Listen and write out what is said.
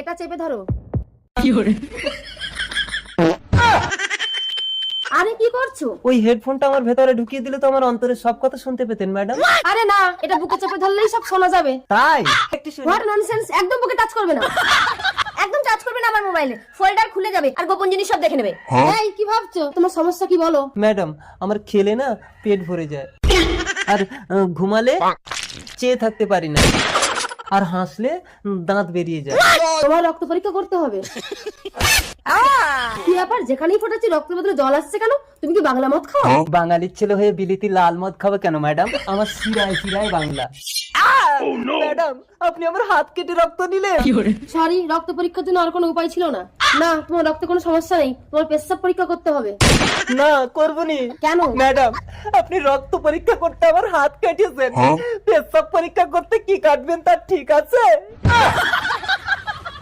এটা চেপে ধরো। আরে কি করছো? ওই হেডফোনটা আমার ভেতরে ঢুকিয়ে দিলে তো আমার অন্তরের সব কথা শুনতে পেতেন ম্যাডাম। আরে না, এটা বুকে চেপে ধরলেই সব শোনা যাবে। তাই একটু শুনি। What nonsense! একদম বুকে টাচ করবে না, একদম টাচ করবে না আমার মোবাইলে। ফোল্ডার খুলে যাবে আর গোপন জিনিস সব দেখে নেবে। এই কি ভাবছো? তোমার সমস্যা কি বলো? ম্যাডাম আমার খেলে না পেট ভরে যায়, আর ঘুমালে চেয়ে থাকতে পারি না, আর হাসলে দাঁত বেরিয়ে যায়। তোমার রক্ত পরীক্ষা করতে হবে। কি ব্যাপার, যেখানেই ফোটাচ্ছি রক্তের বদলে জল আসছে কেন? তুমি কি বাংলা মদ খাও? বাঙালির ছেলে হয়ে বিলিতি লাল মদ খাবে কেন ম্যাডাম? আমার শিরায় শিরায় বাংলা। ম্যাডাম আপনি আমার হাত কেটে রক্ত নিলেন। সরি, রক্ত পরীক্ষার জন্য আর কোনো উপায় ছিল না। না, তোমার রক্তে কোনো সমস্যা নেই, তোমার পেশাব পরীক্ষা করতে হবে। না করবনি। কেন? ম্যাডাম আপনি রক্ত পরীক্ষা করতে আমার হাত কেটেছেন, পেশাব পরীক্ষা করতে কি কাটবেন তার ঠিক আছে?